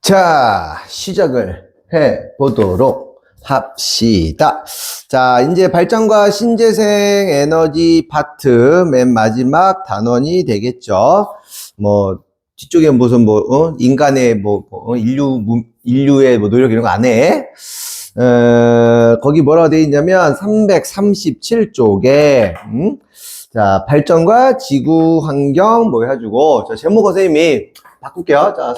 자, 시작을 해 보도록 합시다. 자, 이제 발전과 신재생 에너지 파트 맨 마지막 단원이 되겠죠. 뭐, 뒤쪽에 무슨 인간의 인류의 노력 이런 거 안 해. 거기 뭐라고 되어 있냐면 337쪽에, 자, 발전과 지구 환경 해가지고, 자, 제목 선생님이 바꿀게요. 자,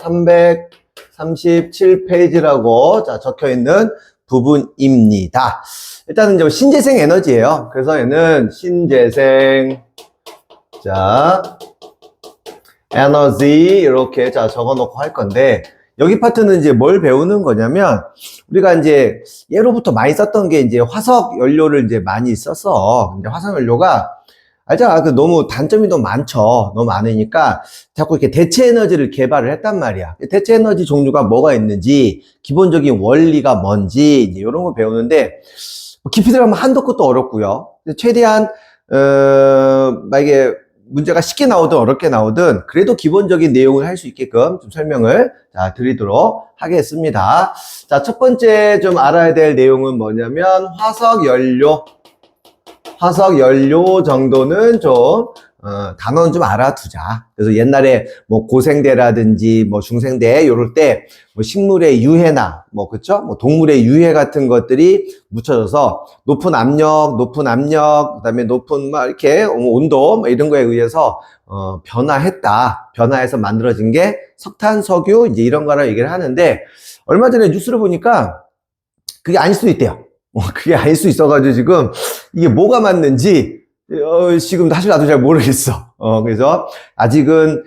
337페이지라고 자, 적혀 있는 부분입니다. 일단은 이제 신재생 에너지예요. 그래서 얘는 신재생 에너지 이렇게 적어 놓고 할 건데, 여기 파트는 이제 뭘 배우는 거냐면, 우리가 이제 예로부터 많이 썼던 게 이제 화석 연료를 이제 많이 썼어. 근데 화석 연료가 알잖아. 너무 단점이 너무 많죠. 너무 많으니까 자꾸 이렇게 대체 에너지를 개발을 했단 말이야. 대체 에너지 종류가 뭐가 있는지, 기본적인 원리가 뭔지, 이제 이런 거 배우는데, 깊이 들어가면 한도 끝도 어렵고요. 최대한, 만약에 문제가 쉽게 나오든 어렵게 나오든, 그래도 기본적인 내용을 할 수 있게끔 좀 설명을 드리도록 하겠습니다. 자, 첫 번째 좀 알아야 될 내용은 뭐냐면, 화석 연료 정도는 좀 단어는 좀 알아두자. 그래서 옛날에 고생대라든지 중생대 이럴 때 식물의 유해나 그쵸? 동물의 유해 같은 것들이 묻혀져서 높은 압력, 그다음에 높은 이렇게 온도 이런 거에 의해서 변화해서 만들어진 게 석탄, 석유 이제 이런 거라 얘기를 하는데, 얼마 전에 뉴스를 보니까 그게 아닐 수도 있대요. 그게 아닐 수 있어가지고 지금 이게 뭐가 맞는지 지금 사실 나도 잘 모르겠어. 그래서 아직은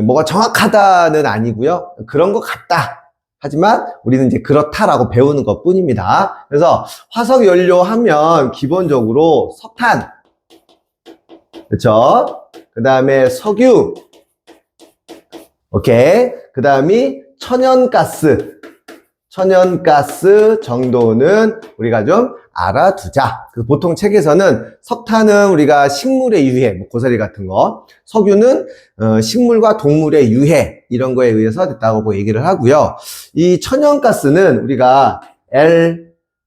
뭐가 정확하다는 아니고요. 그런 것 같다. 하지만 우리는 이제 그렇다라고 배우는 것 뿐입니다. 그래서 화석 연료 하면 기본적으로 석탄, 그렇죠? 그 다음에 석유, 오케이. 그 다음이 천연가스 정도는 우리가 좀 알아두자. 보통 책에서는 석탄은 우리가 식물의 유해, 고사리 같은 거, 석유는 식물과 동물의 유해 이런 거에 의해서 됐다고 얘기를 하고요. 이 천연가스는 우리가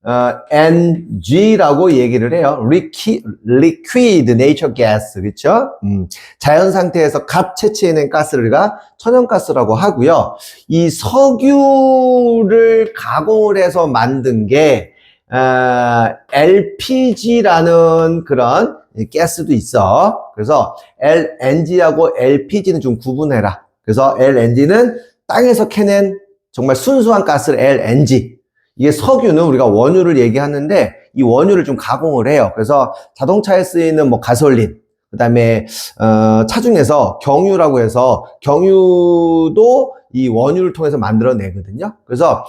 LNG라고 얘기를 해요. Liquid Nature Gas, 그렇죠? 자연 상태에서 갓 채취해낸 가스를 우리가 천연가스라고 하고요. 이 석유를 가공을 해서 만든 게 LPG라는 그런 가스도 있어. 그래서 LNG하고 LPG는 좀 구분해라. 그래서 LNG는 땅에서 캐낸 정말 순수한 가스를 LNG. 이게 석유는 우리가 원유를 얘기하는데, 이 원유를 좀 가공을 해요. 그래서 자동차에 쓰이는 가솔린, 그 다음에 차중에서 경유라고 해서 경유도 이 원유를 통해서 만들어내거든요. 그래서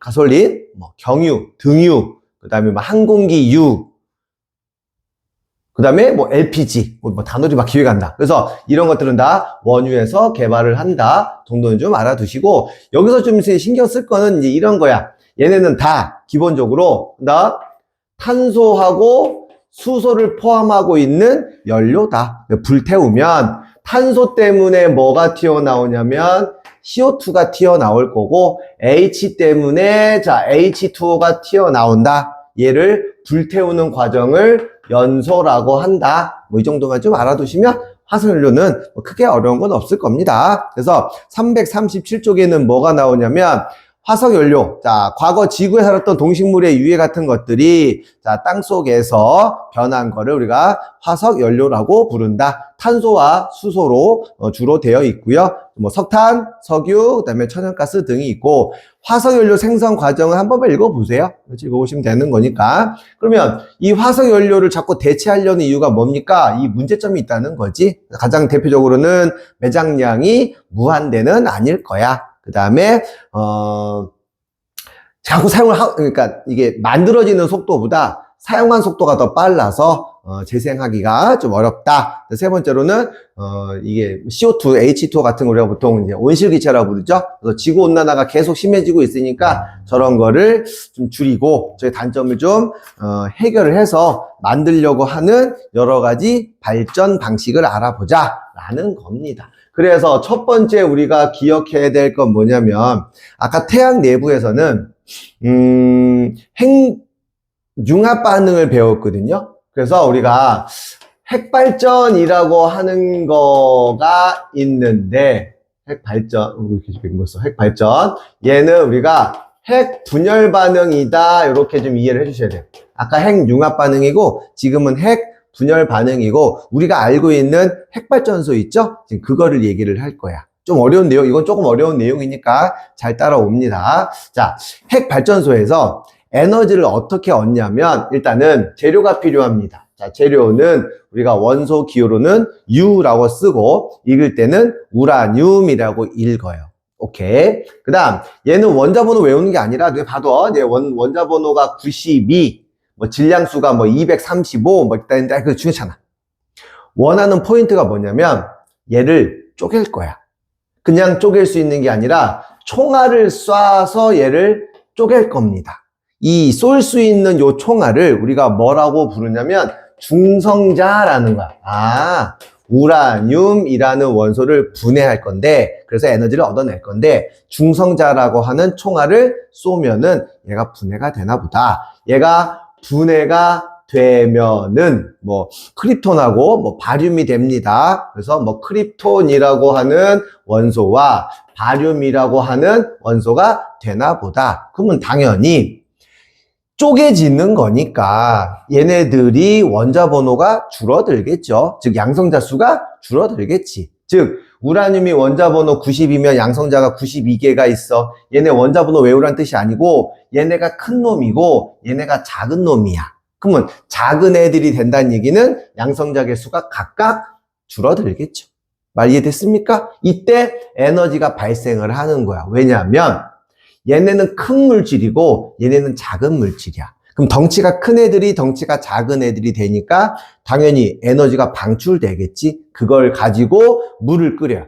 가솔린, 경유, 등유, 그 다음에 항공기유, 그 다음에 LPG, 단어들이 막 기회가 안 나. 그래서 이런 것들은 다 원유에서 개발을 한다 정도는 좀 알아두시고, 여기서 좀 신경 쓸 거는 이제 이런 거야. 얘네는 다 기본적으로 탄소하고 수소를 포함하고 있는 연료다. 불태우면 탄소 때문에 뭐가 튀어나오냐면 CO2가 튀어나올 거고, H 때문에 H2O가 튀어나온다. 얘를 불태우는 과정을 연소라고 한다. 이 정도만 좀 알아두시면 화석연료는 크게 어려운 건 없을 겁니다. 그래서 337쪽에는 뭐가 나오냐면, 화석연료, 과거 지구에 살았던 동식물의 유해 같은 것들이 땅속에서 변한 거를 우리가 화석연료라고 부른다. 탄소와 수소로 주로 되어 있고요. 석탄, 석유, 그다음에 천연가스 등이 있고, 화석연료 생성 과정을 한 번만 읽어보세요. 읽어보시면 되는 거니까. 그러면 이 화석연료를 자꾸 대체하려는 이유가 뭡니까? 이 문제점이 있다는 거지. 가장 대표적으로는 매장량이 무한대는 아닐 거야. 그 다음에 자꾸 그러니까 이게 만들어지는 속도보다 사용한 속도가 더 빨라서 재생하기가 좀 어렵다. 세 번째로는 이게 CO2, H2O 같은 거 우리가 보통 이제 온실기체라고 부르죠. 그래서 지구 온난화가 계속 심해지고 있으니까 저런 거를 좀 줄이고 저희 단점을 좀 해결을 해서 만들려고 하는 여러 가지 발전 방식을 알아보자 라는 겁니다. 그래서 첫 번째 우리가 기억해야 될 건 뭐냐면 아까 태양 내부에서는 핵융합 반응을 배웠거든요. 그래서 우리가 핵발전이라고 하는 거가 있는데 핵발전 핵발전 얘는 우리가 핵 분열 반응이다 이렇게 좀 이해를 해주셔야 돼요. 아까 핵융합 반응이고 지금은 핵 분열 반응이고 우리가 알고 있는 핵발전소 있죠? 지금 그거를 얘기를 할 거야. 좀 어려운 내용, 이건 조금 어려운 내용이니까 잘 따라옵니다. 자, 핵발전소에서 에너지를 어떻게 얻냐면 일단은 재료가 필요합니다. 자, 재료는 우리가 원소 기호로는 U라고 쓰고 읽을 때는 우라늄이라고 읽어요. 오케이. 그 다음 얘는 원자번호 외우는 게 아니라 내가 봐도 얘 원자번호가 92 뭐 질량수가 뭐 235 뭐 있다는데 그거 중요하잖아. 원하는 포인트가 뭐냐면 얘를 쪼갤 거야. 그냥 쪼갤 수 있는 게 아니라 총알을 쏴서 얘를 쪼갤 겁니다. 이 쏠 수 있는 요 총알을 우리가 뭐라고 부르냐면 중성자라는 거야. 아, 우라늄이라는 원소를 분해할 건데 그래서 에너지를 얻어낼 건데 중성자라고 하는 총알을 쏘면은 얘가 분해가 되나 보다. 얘가 분해가 되면은 뭐 크립톤하고 뭐 바륨이 됩니다. 그래서 뭐 크립톤이라고 하는 원소와 바륨이라고 하는 원소가 되나 보다. 그러면 당연히 쪼개지는 거니까 얘네들이 원자 번호가 줄어들겠죠. 즉 양성자 수가 줄어들겠지. 즉 우라늄이 원자 번호 90이면 양성자가 92개가 있어. 얘네 원자 번호 외우란 뜻이 아니고 얘네가 큰 놈이고 얘네가 작은 놈이야. 그러면 작은 애들이 된다는 얘기는 양성자 개수가 각각 줄어들겠죠. 말 이해됐습니까? 이때 에너지가 발생을 하는 거야. 왜냐하면 얘네는 큰 물질이고 얘네는 작은 물질이야. 그럼 덩치가 큰 애들이 덩치가 작은 애들이 되니까 당연히 에너지가 방출되겠지. 그걸 가지고 물을 끓여.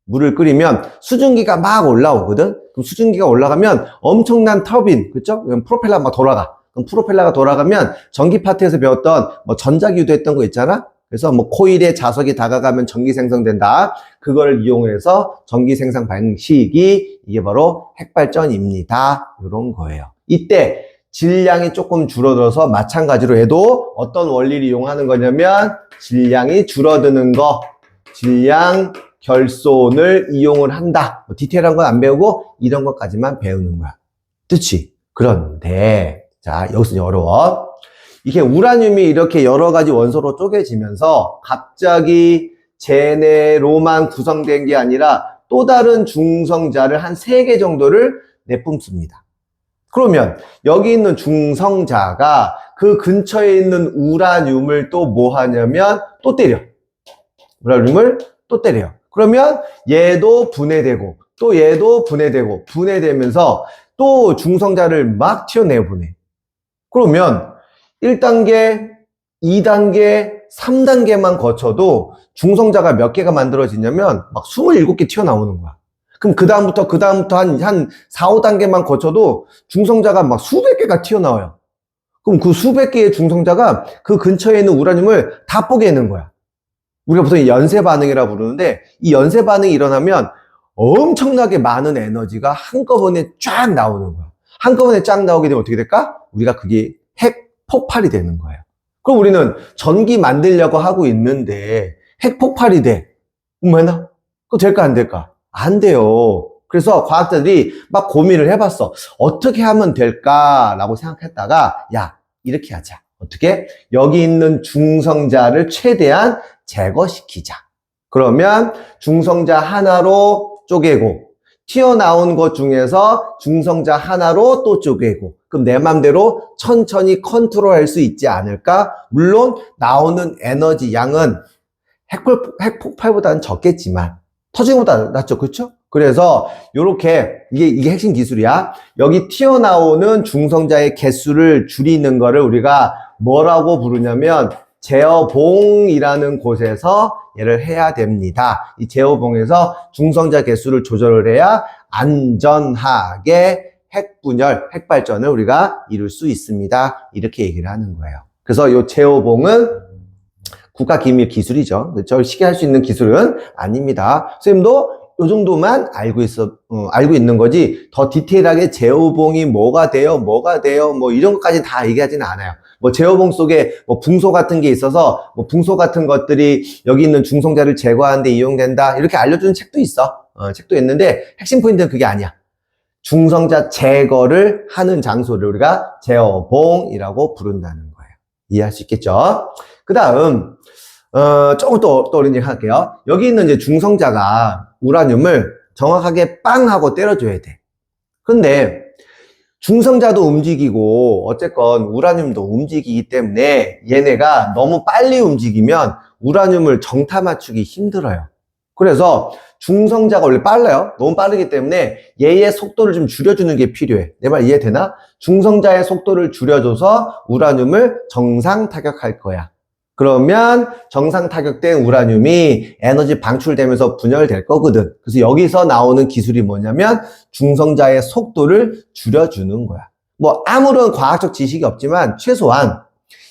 물을 끓이면 수증기가 막 올라오거든. 그럼 수증기가 올라가면 엄청난 터빈, 그렇죠? 프로펠러 막 돌아가. 그럼 프로펠러가 돌아가면 전기 파트에서 배웠던 뭐 전자기도 했던 거 있잖아. 그래서 뭐 코일에 자석이 다가가면 전기 생성된다. 그걸 이용해서 전기 생산 방식이 이게 바로 핵발전입니다. 이런 거예요. 이때 질량이 조금 줄어들어서 마찬가지로 해도 어떤 원리를 이용하는 거냐면 질량이 줄어드는 거, 질량 결손을 이용을 한다. 뭐 디테일한 건 안 배우고 이런 것까지만 배우는 거야. 뜻이. 그런데 자 여기서 어려워. 이게 우라늄이 이렇게 여러 가지 원소로 쪼개지면서 갑자기 쟤네로만 구성된 게 아니라 또 다른 중성자를 한 3개 정도를 내뿜습니다. 그러면 여기 있는 중성자가 그 근처에 있는 우라늄을 또 뭐 하냐면 또 때려. 우라늄을 또 때려. 그러면 얘도 분해되고 또 얘도 분해되고 분해되면서 또 중성자를 막 튀어내보내. 그러면 1단계, 2단계, 3단계만 거쳐도 중성자가 몇 개가 만들어지냐면 막 27개 튀어나오는 거야. 그럼 그 다음부터 한 4, 5단계만 거쳐도 중성자가 막 수백 개가 튀어나와요. 그럼 그 수백 개의 중성자가 그 근처에 있는 우라늄을 다 뽀개는 거야. 우리가 보통 연쇄 반응이라고 부르는데 이 연쇄 반응이 일어나면 엄청나게 많은 에너지가 한꺼번에 쫙 나오는 거야. 한꺼번에 쫙 나오게 되면 어떻게 될까? 우리가 그게 핵 폭발이 되는 거예요. 그럼 우리는 전기 만들려고 하고 있는데 핵 폭발이 돼. 뭐나? 그거 될까 안 될까? 안 돼요. 그래서 과학자들이 막 고민을 해봤어. 어떻게 하면 될까라고 생각했다가 야 이렇게 하자. 어떻게? 여기 있는 중성자를 최대한 제거시키자. 그러면 중성자 하나로 쪼개고 튀어나온 것 중에서 중성자 하나로 또 쪼개고 그럼 내 맘대로 천천히 컨트롤할 수 있지 않을까? 물론 나오는 에너지 양은 핵폭발보다는 적겠지만 터지는 것보다 낫죠. 그렇죠? 그래서 요렇게 이게 핵심 기술이야. 여기 튀어나오는 중성자의 개수를 줄이는 거를 우리가 뭐라고 부르냐면 제어봉이라는 곳에서 얘를 해야 됩니다. 이 제어봉에서 중성자 개수를 조절을 해야 안전하게 핵분열, 핵발전을 우리가 이룰 수 있습니다. 이렇게 얘기를 하는 거예요. 그래서 이 제어봉은 국가 기밀 기술이죠. 그렇죠? 쉽게 할 수 있는 기술은 아닙니다. 선생님도 요 정도만 알고 있는 거지, 더 디테일하게 제호봉이 뭐가 돼요, 뭐 이런 것까지 다 얘기하지는 않아요. 뭐 제호봉 속에 뭐 붕소 같은 게 있어서 뭐 붕소 같은 것들이 여기 있는 중성자를 제거하는 데 이용된다, 이렇게 알려주는 책도 있어. 책도 있는데 핵심 포인트는 그게 아니야. 중성자 제거를 하는 장소를 우리가 제호봉이라고 부른다는 거예요. 이해할 수 있겠죠? 그 다음 조금 또 어린 얘기 할게요. 여기 있는 이제 중성자가 우라늄을 정확하게 빵 하고 때려줘야 돼. 근데 중성자도 움직이고 어쨌건 우라늄도 움직이기 때문에 얘네가 너무 빨리 움직이면 우라늄을 정타 맞추기 힘들어요. 그래서 중성자가 원래 빨라요. 너무 빠르기 때문에 얘의 속도를 좀 줄여주는 게 필요해. 내 말 이해되나? 중성자의 속도를 줄여줘서 우라늄을 정상 타격할 거야. 그러면 정상 타격된 우라늄이 에너지 방출되면서 분열될 거거든. 그래서 여기서 나오는 기술이 뭐냐면 중성자의 속도를 줄여주는 거야. 뭐 아무런 과학적 지식이 없지만 최소한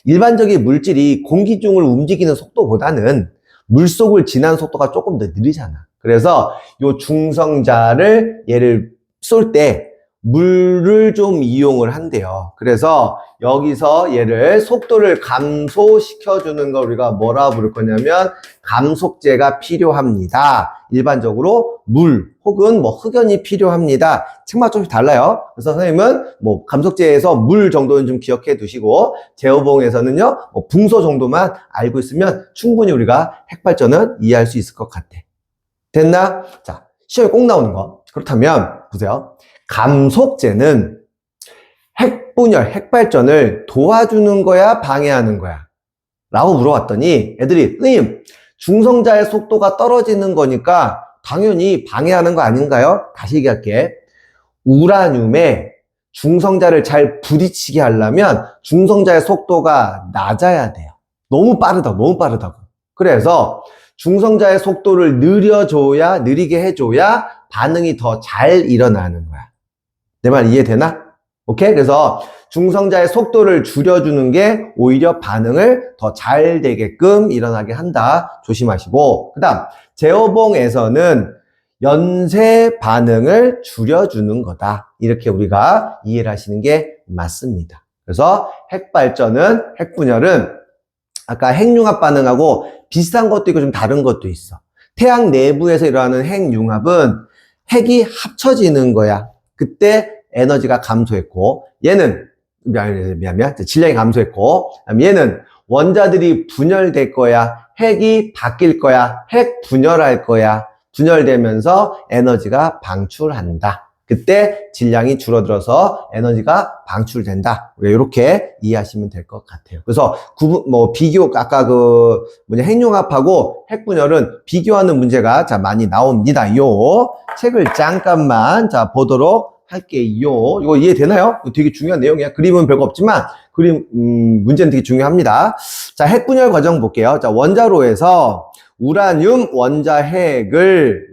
일반적인 물질이 공기 중을 움직이는 속도보다는 물속을 지나는 속도가 조금 더 느리잖아. 그래서 요 중성자를 얘를 쏠 때 물을 좀 이용을 한대요. 그래서 여기서 얘를 속도를 감소시켜주는 걸 우리가 뭐라 부를 거냐면 감속제가 필요합니다. 일반적으로 물 혹은 뭐 흑연이 필요합니다. 책마다 조금씩 달라요. 그래서 선생님은 뭐 감속제에서 물 정도는 좀 기억해 두시고 제호봉에서는요 뭐 붕소 정도만 알고 있으면 충분히 우리가 핵발전은 이해할 수 있을 것 같아. 됐나? 자, 시험에 꼭 나오는 거. 그렇다면 보세요. 감속제는 핵분열, 핵발전을 도와주는 거야, 방해하는 거야? 라고 물어봤더니 애들이 선생님, 중성자의 속도가 떨어지는 거니까 당연히 방해하는 거 아닌가요? 다시 얘기할게. 우라늄에 중성자를 잘 부딪히게 하려면 중성자의 속도가 낮아야 돼요. 너무 빠르다고. 그래서 중성자의 속도를 느리게 해줘야 반응이 더 잘 일어나는 거야. 내 말 이해되나? 오케이? 그래서 중성자의 속도를 줄여주는 게 오히려 반응을 더 잘 되게끔 일어나게 한다. 조심하시고. 그 다음, 제호봉에서는 연쇄 반응을 줄여주는 거다. 이렇게 우리가 이해를 하시는 게 맞습니다. 그래서 핵분열은 아까 핵융합 반응하고 비슷한 것도 있고 좀 다른 것도 있어. 태양 내부에서 일어나는 핵융합은 핵이 합쳐지는 거야. 그때 에너지가 감소했고, 얘는 질량이 감소했고, 얘는 원자들이 분열될 거야. 핵이 바뀔 거야. 핵 분열할 거야. 분열되면서 에너지가 방출한다. 그때 질량이 줄어들어서 에너지가 방출된다. 이렇게 이해하시면 될 것 같아요. 그래서 아까 핵융합하고 핵분열은 비교하는 문제가 많이 나옵니다. 요 책을 잠깐만 보도록 할게요. 이거 이해되나요? 이거 되게 중요한 내용이야. 그림은 별거 없지만 문제는 되게 중요합니다. 자, 핵분열 과정 볼게요. 자, 원자로에서 우라늄 원자핵을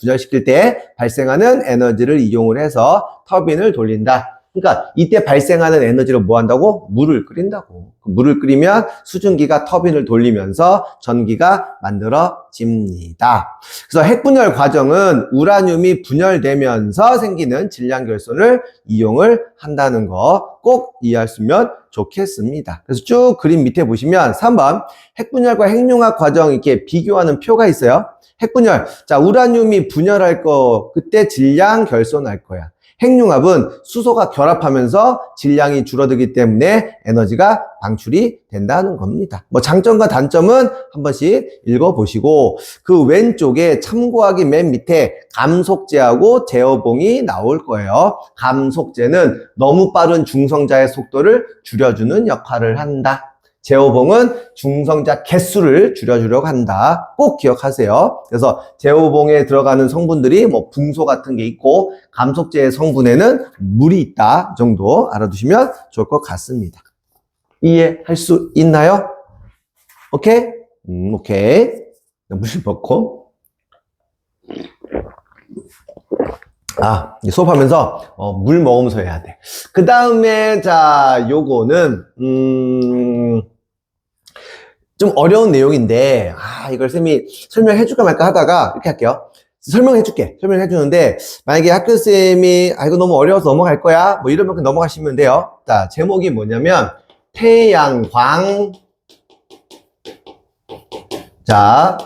분열시킬 때 발생하는 에너지를 이용을 해서 터빈을 돌린다. 그러니까 이때 발생하는 에너지를 뭐 한다고? 물을 끓인다고. 물을 끓이면 수증기가 터빈을 돌리면서 전기가 만들어집니다. 그래서 핵분열 과정은 우라늄이 분열되면서 생기는 질량 결손을 이용을 한다는 거 꼭 이해하시면 좋겠습니다. 그래서 쭉 그림 밑에 보시면 3번 핵분열과 핵융합 과정 이렇게 비교하는 표가 있어요. 핵분열, 자, 우라늄이 분열할 거, 그때 질량 결손할 거야. 핵융합은 수소가 결합하면서 질량이 줄어들기 때문에 에너지가 방출이 된다는 겁니다. 장점과 단점은 한 번씩 읽어보시고, 그 왼쪽에 참고하기 맨 밑에 감속제하고 제어봉이 나올 거예요. 감속제는 너무 빠른 중성자의 속도를 줄여주는 역할을 한다. 제호봉은 중성자 개수를 줄여주려고 한다. 꼭 기억하세요. 그래서 제호봉에 들어가는 성분들이 붕소 같은 게 있고 감속제의 성분에는 물이 있다 정도 알아두시면 좋을 것 같습니다. 이해할 수 있나요? 오케이? 오케이. 물 먹고. 수업하면서 물 먹으면서 해야 돼. 그 다음에 요거는 좀 어려운 내용인데, 이걸 쌤이 설명해 줄까 말까 하다가 이렇게 할게요. 설명해 주는데, 만약에 학교쌤이, 이거 너무 어려워서 넘어갈 거야? 뭐 이러면 그냥 넘어가시면 돼요. 자, 제목이 뭐냐면, 태양광, 자,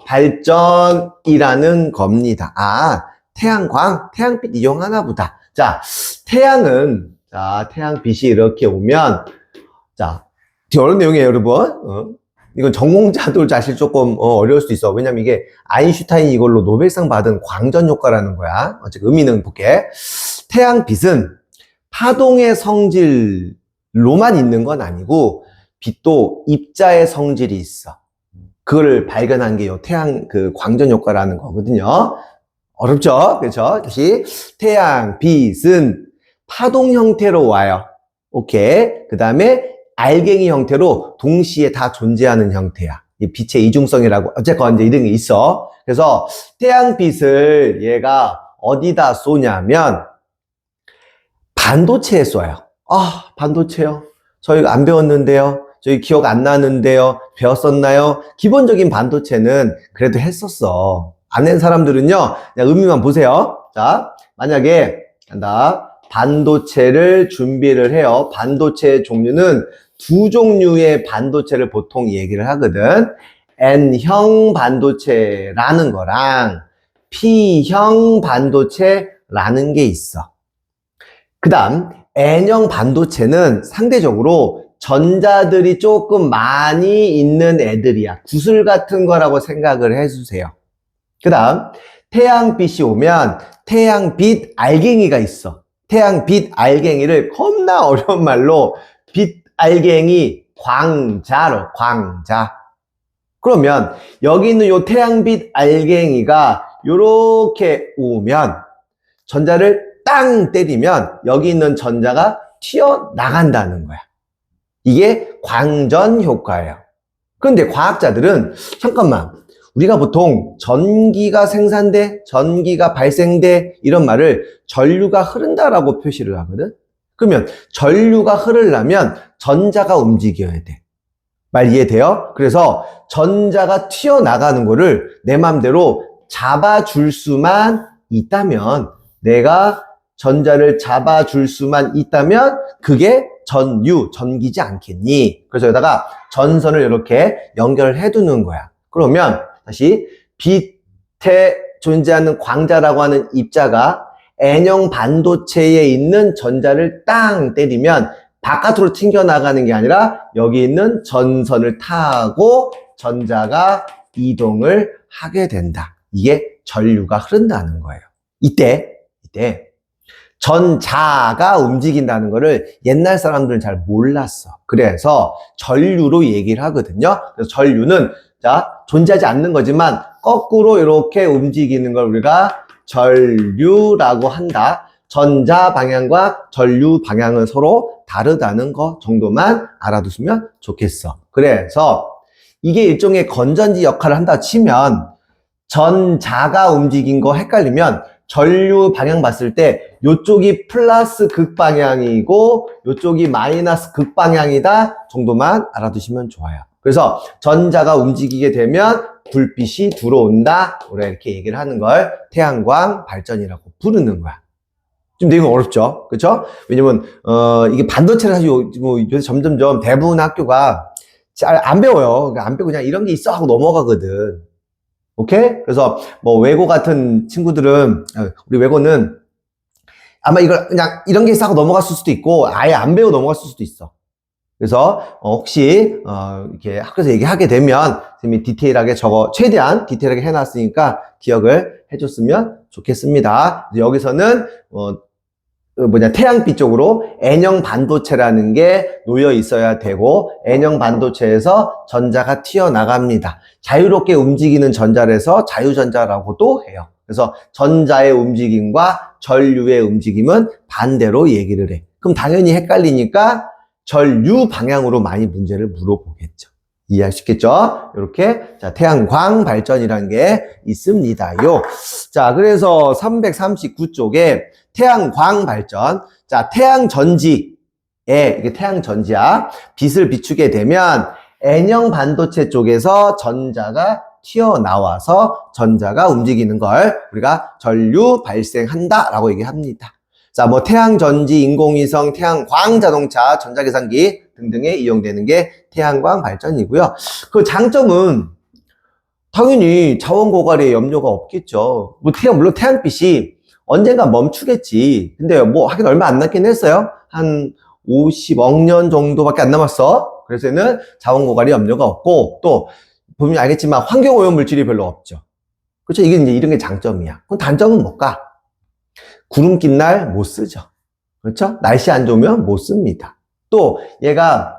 발전이라는 겁니다. 태양광, 태양빛 이용하나 보다. 자, 태양빛이 이렇게 오면, 자, 되게 어려운 내용이에요, 여러분. 이건 전공자들 사실 조금 어려울 수도 있어. 왜냐면 이게 아인슈타인이 이걸로 노벨상 받은 광전 효과라는 거야. 어쨌든 의미는 볼게. 태양빛은 파동의 성질로만 있는 건 아니고 빛도 입자의 성질이 있어. 그걸 발견한 게 요 광전 효과라는 거거든요. 어렵죠? 그렇죠? 다시 태양빛은 파동 형태로 와요. 오케이. 그 다음에 알갱이 형태로 동시에 다 존재하는 형태야. 이 빛의 이중성이라고 어쨌건 이제 이런 게 있어. 그래서 태양빛을 얘가 어디다 쏘냐면 반도체에 쏘요. 반도체요? 저희 안 배웠는데요. 저희 기억 안 나는데요. 배웠었나요? 기본적인 반도체는 그래도 했었어. 안 한 사람들은요. 그냥 의미만 보세요. 자, 만약에 반도체를 준비를 해요. 반도체의 종류는 두 종류의 반도체를 보통 얘기를 하거든. N형 반도체라는 거랑 P형 반도체라는 게 있어. 그 다음 N형 반도체는 상대적으로 전자들이 조금 많이 있는 애들이야. 구슬 같은 거라고 생각을 해주세요. 그 다음 태양빛이 오면 태양빛 알갱이가 있어. 태양빛 알갱이를 겁나 어려운 말로 빛 알갱이 광자로, 광자. 그러면 여기 있는 요 태양빛 알갱이가 요렇게 오면 전자를 땅 때리면 여기 있는 전자가 튀어나간다는 거야. 이게 광전 효과예요. 그런데 과학자들은 잠깐만, 우리가 보통 전기가 생산돼, 전기가 발생돼 이런 말을 전류가 흐른다라고 표시를 하거든. 그러면 전류가 흐르려면 전자가 움직여야 돼. 말 이해돼요? 그래서 전자가 튀어나가는 거를 내 맘대로 잡아줄 수만 있다면, 내가 전자를 잡아줄 수만 있다면 그게 전기지 않겠니? 그래서 여기다가 전선을 이렇게 연결해 두는 거야. 그러면 다시 빛에 존재하는 광자라고 하는 입자가 N형 반도체에 있는 전자를 땅 때리면 바깥으로 튕겨나가는 게 아니라 여기 있는 전선을 타고 전자가 이동을 하게 된다. 이게 전류가 흐른다는 거예요. 이때 전자가 움직인다는 거를 옛날 사람들은 잘 몰랐어. 그래서 전류로 얘기를 하거든요. 그래서 전류는 존재하지 않는 거지만 거꾸로 이렇게 움직이는 걸 우리가 전류라고 한다. 전자 방향과 전류 방향은 서로 다르다는 거 정도만 알아두시면 좋겠어. 그래서 이게 일종의 건전지 역할을 한다 치면, 전자가 움직인 거 헷갈리면 전류 방향 봤을 때 요쪽이 플러스 극방향이고 요쪽이 마이너스 극방향이다 정도만 알아두시면 좋아요. 그래서 전자가 움직이게 되면 불빛이 들어온다, 이렇게 얘기를 하는 걸 태양광 발전이라고 부르는 거야. 좀 내용 어렵죠? 그렇죠? 왜냐면 이게 반도체를 사실 요새 점점점 대부분 학교가 잘 안 배워요. 안 배우고 그냥 이런 게 있어 하고 넘어가거든. 오케이? 그래서 뭐 외고 같은 친구들은, 우리 외고는 아마 이걸 그냥 이런 게 있어 하고 넘어갔을 수도 있고 아예 안 배우고 넘어갔을 수도 있어. 그래서 혹시 이렇게 학교에서 얘기하게 되면 선생님이 디테일하게 최대한 디테일하게 해놨으니까 기억을 해줬으면 좋겠습니다. 여기서는 태양빛 쪽으로 N형 반도체라는 게 놓여 있어야 되고, N형 반도체에서 전자가 튀어나갑니다. 자유롭게 움직이는 전자라서 자유전자라고도 해요. 그래서 전자의 움직임과 전류의 움직임은 반대로 얘기를 해. 그럼 당연히 헷갈리니까 전류 방향으로 많이 문제를 물어보겠죠. 이해할 수 있겠죠? 이렇게 태양광 발전이라는 게 있습니다요. 자, 그래서 339쪽에 태양광 발전. 자, 태양전지에, 이게 태양전지야. 빛을 비추게 되면 N형 반도체 쪽에서 전자가 튀어나와서 전자가 움직이는 걸 우리가 전류 발생한다 라고 얘기합니다. 자, 뭐 태양전지, 인공위성, 태양광 자동차, 전자계산기 등등에 이용되는 게 태양광 발전이고요. 그 장점은 당연히 자원 고갈에 염려가 없겠죠. 뭐 물론 태양빛이 언젠가 멈추겠지. 근데 뭐 하긴 얼마 안 남긴 했어요. 한 50억 년 정도밖에 안 남았어. 그래서 얘는 자원 고갈이 염려가 없고, 또 보면 알겠지만 환경 오염 물질이 별로 없죠. 그렇죠? 이게 이제 이런 게 장점이야. 그럼 단점은 뭘까? 구름 낀 날 못 쓰죠. 그렇죠? 날씨 안 좋으면 못 씁니다. 또 얘가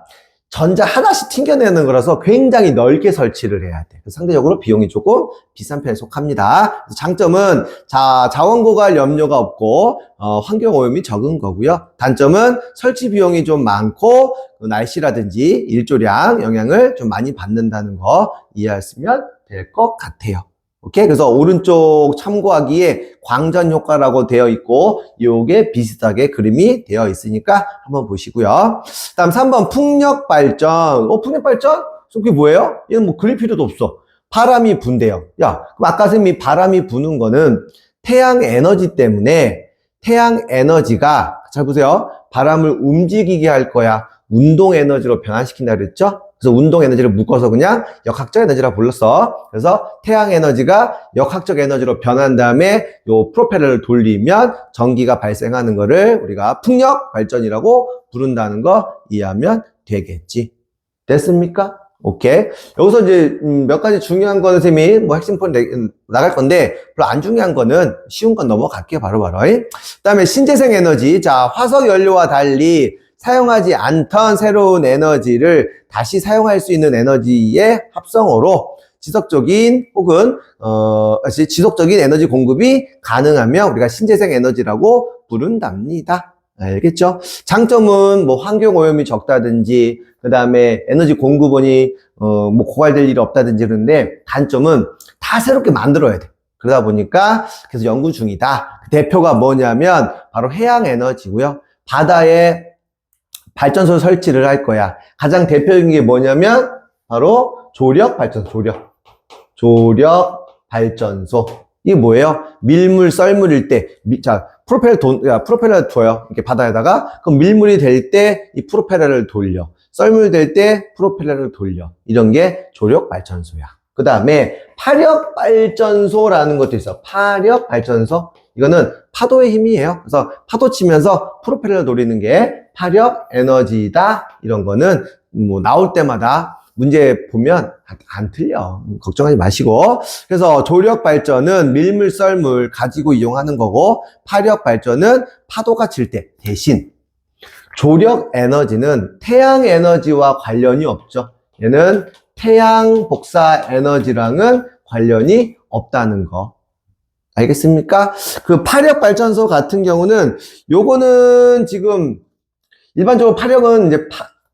전자 하나씩 튕겨내는 거라서 굉장히 넓게 설치를 해야 돼. 상대적으로 비용이 조금 비싼 편에 속합니다. 장점은 자원 고갈 염려가 없고 환경 오염이 적은 거고요. 단점은 설치 비용이 좀 많고 날씨라든지 일조량 영향을 좀 많이 받는다는 거 이해하시면 될 것 같아요. 오케이? 그래서 오른쪽 참고하기에 광전 효과라고 되어 있고 요게 비슷하게 그림이 되어 있으니까 한번 보시고요. 다음 3번 풍력 발전. 풍력 발전? 그게 뭐예요? 얘는 뭐 그릴 필요도 없어. 바람이 분대요. 야, 그럼 아까 선생님이 바람이 부는 거는 태양 에너지 때문에 태양 에너지가 잘 보세요. 바람을 움직이게 할 거야. 운동 에너지로 변환시킨다 그랬죠? 그래서 운동 에너지를 묶어서 그냥 역학적 에너지라고 불렀어. 그래서 태양 에너지가 역학적 에너지로 변한 다음에 요 프로펠러를 돌리면 전기가 발생하는 거를 우리가 풍력 발전이라고 부른다는 거 이해하면 되겠지. 됐습니까? 오케이. 여기서 이제 몇 가지 중요한 거는 쌤이 뭐 핵심 포인트 나갈 건데 별로 안 중요한 거는 쉬운 건 넘어갈게요. 바로바로. 그다음에 신재생 에너지. 자, 화석 연료와 달리 사용하지 않던 새로운 에너지를 다시 사용할 수 있는 에너지의 합성어로 지속적인 혹은 지속적인 에너지 공급이 가능하면 우리가 신재생 에너지라고 부른답니다. 알겠죠? 장점은 뭐 환경 오염이 적다든지 그다음에 에너지 공급원이 뭐 고갈될 일이 없다든지 그런데 단점은 다 새롭게 만들어야 돼. 그러다 보니까 계속 연구 중이다. 그 대표가 뭐냐면 바로 해양 에너지고요. 바다에 발전소 설치를 할 거야. 가장 대표적인 게 뭐냐면 바로 조력 발전소. 이게 뭐예요? 밀물 썰물일 때, 자, 프로펠러 둬요. 이렇게 바다에다가. 그럼 밀물이 될 때 이 프로펠러를 돌려. 썰물 될 때 프로펠러를 돌려. 이런 게 조력 발전소야. 그 다음에 파력 발전소라는 것도 있어. 파력 발전소. 이거는 파도의 힘이에요. 그래서 파도 치면서 프로펠러를 돌리는 게 파력 에너지다. 이런 거는 뭐 나올 때마다 문제 보면 안 틀려. 걱정하지 마시고. 그래서 조력 발전은 밀물 썰물 가지고 이용하는 거고 파력 발전은 파도가 칠 때 대신 조력 에너지는 태양 에너지와 관련이 없죠. 얘는 태양 복사 에너지랑은 관련이 없다는 거. 알겠습니까? 그 파력 발전소 같은 경우는 요거는 지금 일반적으로 파력은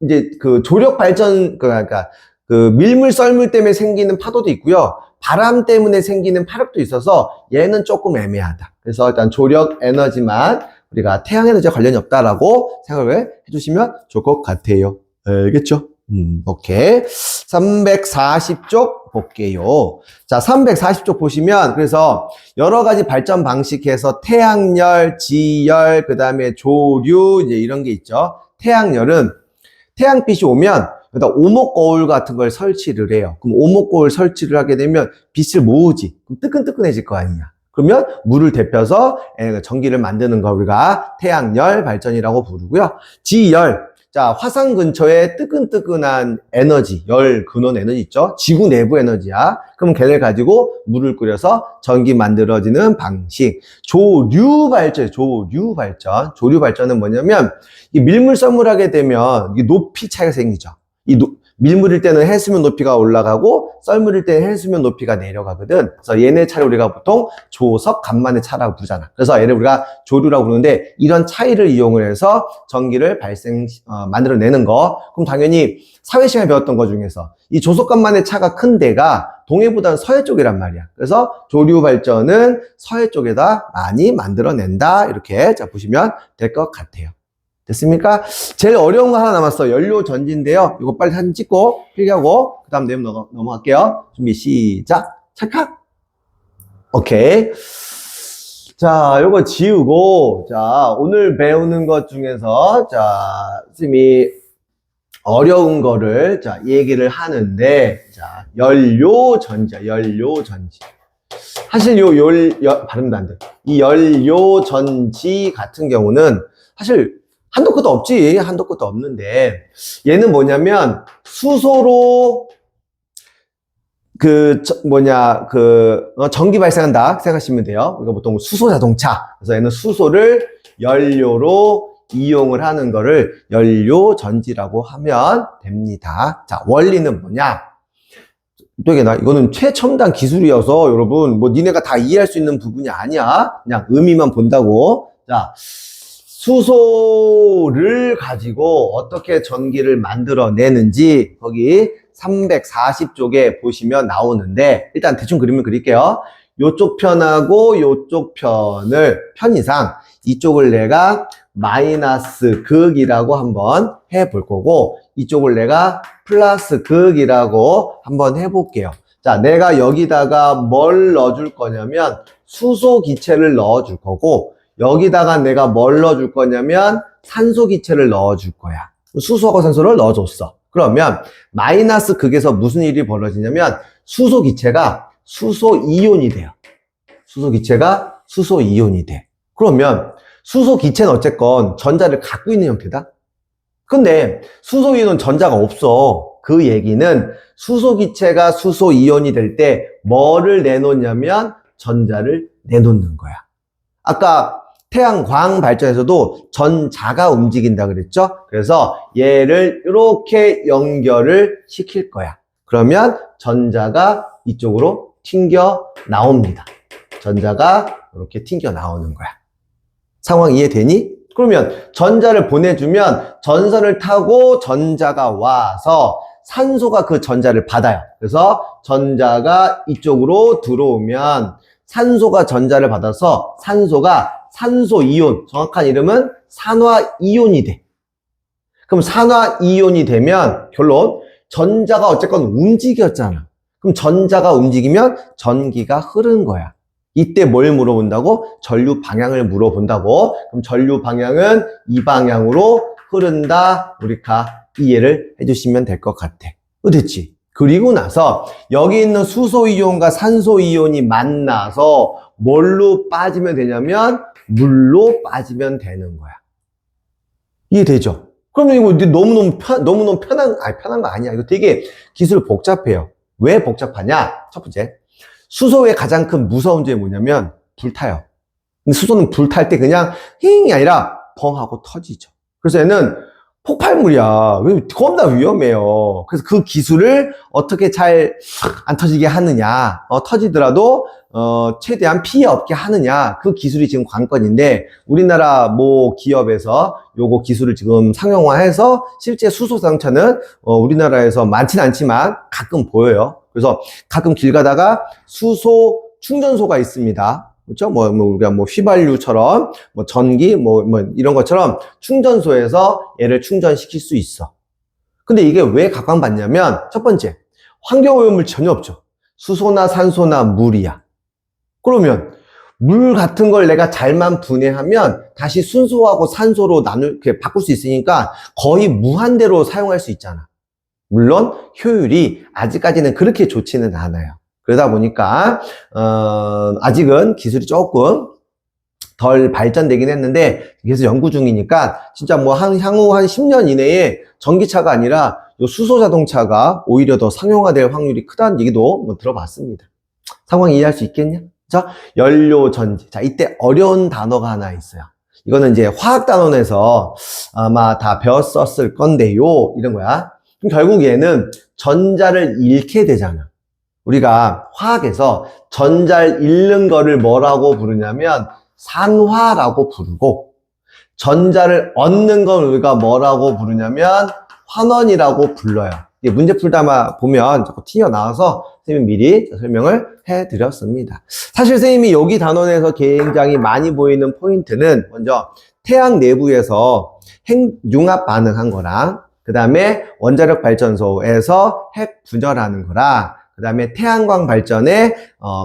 이제 그 조력 발전 그러니까 그 밀물 썰물 때문에 생기는 파도도 있고요. 바람 때문에 생기는 파력도 있어서 얘는 조금 애매하다. 그래서 일단 조력 에너지만 우리가 태양 에너지와 관련이 없다라고 생각을 해주시면 좋을 것 같아요. 알겠죠? 오케이. 340쪽 볼게요. 자, 340쪽 보시면 그래서 여러 가지 발전 방식에서 태양열, 지열, 그 다음에 조류 이제 이런 게 있죠. 태양열은 태양빛이 오면 여기다 오목거울 같은 걸 설치를 해요. 그럼 오목거울 설치를 하게 되면 빛을 모으지. 그럼 뜨끈뜨끈해질 거 아니냐. 그러면 물을 데펴서 전기를 만드는 거 우리가 태양열 발전이라고 부르고요. 지열. 자, 화산 근처에 뜨끈뜨끈한 에너지, 열 근원 에너지 있죠? 지구 내부 에너지야. 그럼 걔를 가지고 물을 끓여서 전기 만들어지는 방식. 조류 발전. 조류 발전은 뭐냐면, 이 밀물 썰물하게 되면 이 높이 차이가 생기죠. 밀물일 때는 해수면 높이가 올라가고 썰물일 때는 해수면 높이가 내려가거든. 그래서 얘네 차를 우리가 보통 조석 간만의 차라고 부르잖아. 그래서 얘를 우리가 조류라고 부르는데 이런 차이를 이용을 해서 전기를 만들어내는 거. 그럼 당연히 사회 시간에 배웠던 것 중에서 이 조석 간만의 차가 큰 데가 동해보다는 서해 쪽이란 말이야. 그래서 조류 발전은 서해 쪽에다 많이 만들어낸다. 이렇게 자 보시면 될 것 같아요. 됐습니까? 제일 어려운 거 하나 남았어. 연료 전지인데요. 이거 빨리 사진 찍고 필기하고 그 다음 내용 넘어갈게요. 준비 시작. 찰칵. 오케이. 자, 요거 지우고, 자, 오늘 배우는 것 중에서, 자, 선생님이 어려운 거를, 자, 얘기를 하는데, 자, 연료전지. 사실 발음도 안 돼. 이 연료전지 같은 경우는 사실 한도 끝도 없지. 한도 끝도 없는데, 얘는 뭐냐면, 수소로 전기 발생한다 생각하시면 돼요. 우리가 보통 수소 자동차. 그래서 얘는 수소를 연료로 이용을 하는 거를 연료 전지라고 하면 됩니다. 자, 원리는 뭐냐? 또 이거는 최첨단 기술이어서 여러분, 니네가 다 이해할 수 있는 부분이 아니야. 그냥 의미만 본다고. 자, 수소를 가지고 어떻게 전기를 만들어내는지 거기 340쪽에 보시면 나오는데 일단 대충 그림을 그릴게요. 요쪽 편하고 요쪽 편이상 이쪽을 내가 마이너스 극이라고 한번 해볼 거고 이쪽을 내가 플러스 극이라고 한번 해볼게요. 자, 내가 여기다가 뭘 넣어줄 거냐면 수소 기체를 넣어줄 거고 여기다가 내가 뭘 넣어줄 거냐면 산소 기체를 넣어줄 거야. 수소하고 산소를 넣어줬어. 그러면 마이너스 극에서 무슨 일이 벌어지냐면 수소 기체가 수소 이온이 돼요. 수소 기체가 수소 이온이 돼. 그러면 수소 기체는 어쨌건 전자를 갖고 있는 형태다. 근데 수소 이온은 전자가 없어. 그 얘기는 수소 기체가 수소 이온이 될 때 뭐를 내놓냐면 전자를 내놓는 거야. 아까 태양광 발전에서도 전자가 움직인다 그랬죠? 그래서 얘를 이렇게 연결을 시킬 거야. 그러면 전자가 이쪽으로 튕겨 나옵니다. 전자가 이렇게 튕겨 나오는 거야. 상황 이해되니? 그러면 전자를 보내주면 전선을 타고 전자가 와서 산소가 그 전자를 받아요. 그래서 전자가 이쪽으로 들어오면 산소가 전자를 받아서 산소가 산소이온, 정확한 이름은 산화이온이 돼. 그럼 산화이온이 되면 결론, 전자가 어쨌건 움직였잖아. 그럼 전자가 움직이면 전기가 흐르는 거야. 이때 뭘 물어본다고? 전류 방향을 물어본다고. 그럼 전류 방향은 이 방향으로 흐른다. 우리가 이해를 해주시면 될 것 같아. 됐지? 그리고 나서 여기 있는 수소이온과 산소이온이 만나서 뭘로 빠지면 되냐면 물로 빠지면 되는 거야. 이해되죠? 그러면 이거 너무너무 편한 거 아니야. 이거 되게 기술 복잡해요. 왜 복잡하냐? 첫 번째, 수소의 가장 큰 무서운 점이 뭐냐면 불타요. 근데 수소는 불탈 때 그냥 힝이 아니라 펑 하고 터지죠. 그래서 얘는 폭발물이야. 겁나 위험해요. 그래서 그 기술을 어떻게 잘 안 터지게 하느냐, 터지더라도 최대한 피해 없게 하느냐, 그 기술이 지금 관건인데 우리나라 모 기업에서 요거 기술을 지금 상용화해서 실제 수소 자동차는 우리나라에서 많진 않지만 가끔 보여요. 그래서 가끔 길 가다가 수소 충전소가 있습니다. 그렇죠? 우리가 휘발유처럼, 전기, 이런 것처럼 충전소에서 얘를 충전시킬 수 있어. 근데 이게 왜 각광받냐면, 첫 번째, 환경오염물 전혀 없죠. 수소나 산소나 물이야. 그러면, 물 같은 걸 내가 잘만 분해하면 다시 순소하고 산소로 바꿀 수 있으니까 거의 무한대로 사용할 수 있잖아. 물론, 효율이 아직까지는 그렇게 좋지는 않아요. 그러다 보니까 아직은 기술이 조금 덜 발전되긴 했는데 그래서 연구 중이니까 진짜 향후 한 10년 이내에 전기차가 아니라 요 수소 자동차가 오히려 더 상용화될 확률이 크다는 얘기도 들어봤습니다. 상황 이해할 수 있겠냐? 자, 연료 전지. 자, 이때 어려운 단어가 하나 있어요. 이거는 이제 화학 단원에서 아마 다 배웠었을 건데요. 이런 거야. 그럼 결국 얘는 전자를 잃게 되잖아. 우리가 화학에서 전자를 잃는 거를 뭐라고 부르냐면 산화라고 부르고 전자를 얻는 걸 우리가 뭐라고 부르냐면 환원이라고 불러요. 이게 문제 풀다가 보면 자꾸 튀어나와서 선생님이 미리 설명을 해드렸습니다. 사실 선생님이 여기 단원에서 굉장히 많이 보이는 포인트는 먼저 태양 내부에서 핵융합 반응한 거랑 그 다음에 원자력 발전소에서 핵 분열하는 거랑 그 다음에 태양광 발전의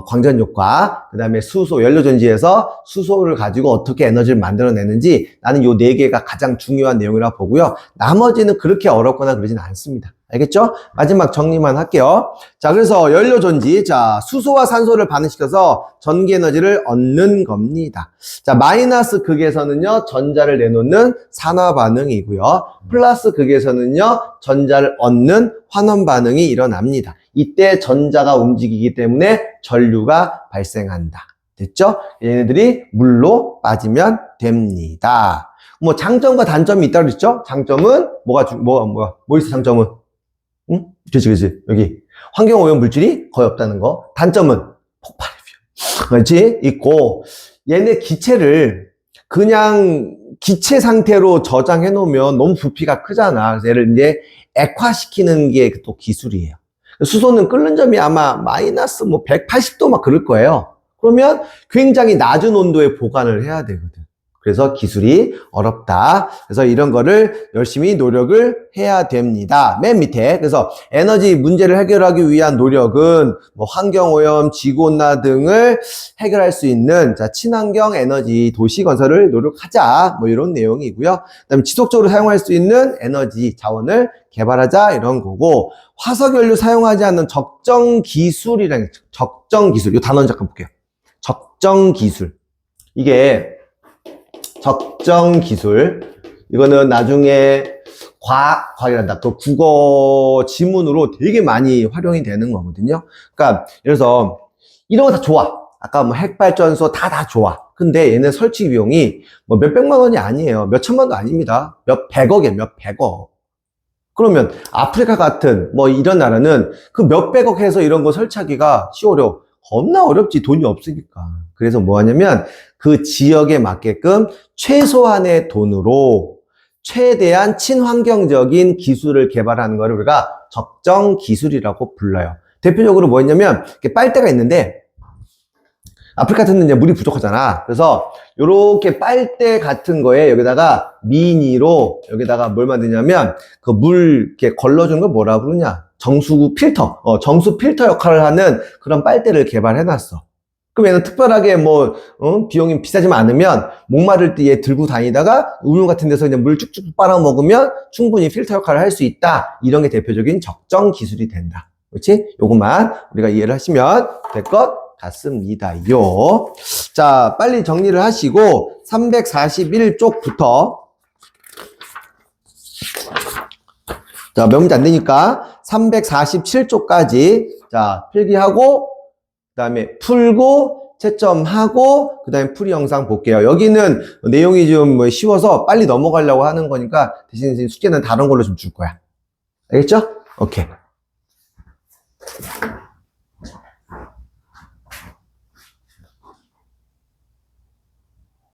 광전 효과, 그 다음에 수소, 연료전지에서 수소를 가지고 어떻게 에너지를 만들어내는지 나는 요 네 개가 가장 중요한 내용이라고 보고요. 나머지는 그렇게 어렵거나 그러진 않습니다. 알겠죠? 마지막 정리만 할게요. 자, 그래서 연료전지, 자, 수소와 산소를 반응시켜서 전기 에너지를 얻는 겁니다. 자, 마이너스 극에서는요, 전자를 내놓는 산화 반응이고요. 플러스 극에서는요, 전자를 얻는 환원 반응이 일어납니다. 이때 전자가 움직이기 때문에 전류가 발생한다. 됐죠? 얘네들이 물로 빠지면 됩니다. 뭐 장점과 단점이 있다고 그랬죠? 장점은 뭐 있어 장점은? 응? 그치. 여기 환경오염 물질이 거의 없다는 거. 단점은 폭발의 위험. 그렇지? 있고 얘네 기체를 그냥 기체 상태로 저장해 놓으면 너무 부피가 크잖아. 그래서 얘를 이제 액화시키는 게 또 기술이에요. 수소는 끓는 점이 아마 마이너스 180도 막 그럴 거예요. 그러면 굉장히 낮은 온도에 보관을 해야 되거든. 그래서 기술이 어렵다. 그래서 이런 거를 열심히 노력을 해야 됩니다. 맨 밑에. 그래서 에너지 문제를 해결하기 위한 노력은 뭐 환경오염, 지구온난화 등을 해결할 수 있는 친환경 에너지 도시 건설을 노력하자. 뭐 이런 내용이고요. 그다음에 지속적으로 사용할 수 있는 에너지 자원을 개발하자 이런 거고 화석연료 사용하지 않는 적정 기술이라는 적정 기술. 이 단어 잠깐 볼게요. 적정 기술. 이게 적정 기술. 이거는 나중에 과학이란다. 또 국어 지문으로 되게 많이 활용이 되는 거거든요. 그러니까, 예를 들어서, 이런 거 다 좋아. 아까 뭐 핵발전소 다 좋아. 근데 얘네 설치 비용이 뭐 몇백만 원이 아니에요. 몇천만도 아닙니다. 몇백억이에요. 몇백억. 그러면 아프리카 같은 뭐 이런 나라는 그 몇백억 해서 이런 거 설치하기가 어려워. 겁나 어렵지. 돈이 없으니까. 그래서 뭐 하냐면 그 지역에 맞게끔 최소한의 돈으로 최대한 친환경적인 기술을 개발하는 거를 우리가 적정 기술이라고 불러요. 대표적으로 뭐였냐면 빨대가 있는데 아프리카 같은 데는 이제 물이 부족하잖아. 그래서 요렇게 빨대 같은 거에 여기다가 미니로 여기다가 뭘 만드냐면 그 물 이렇게 걸러주는 걸 뭐라 부르냐? 정수 필터. 정수 필터 역할을 하는 그런 빨대를 개발해 놨어. 그럼 얘는 특별하게 비용이 비싸지만 않으면 목마를 때 얘 들고 다니다가 우물 같은 데서 그냥 물 쭉쭉 빨아먹으면 충분히 필터 역할을 할 수 있다. 이런 게 대표적인 적정 기술이 된다. 그렇지? 요것만 우리가 이해를 하시면 될 것 같습니다요. 자, 빨리 정리를 하시고 341쪽부터 자, 몇 문제 안 되니까 347쪽까지 자, 필기하고 그 다음에 풀고 채점하고 그 다음에 풀이 영상 볼게요. 여기는 내용이 좀 쉬워서 빨리 넘어가려고 하는 거니까 대신 숙제는 다른 걸로 좀 줄 거야. 알겠죠? 오케이.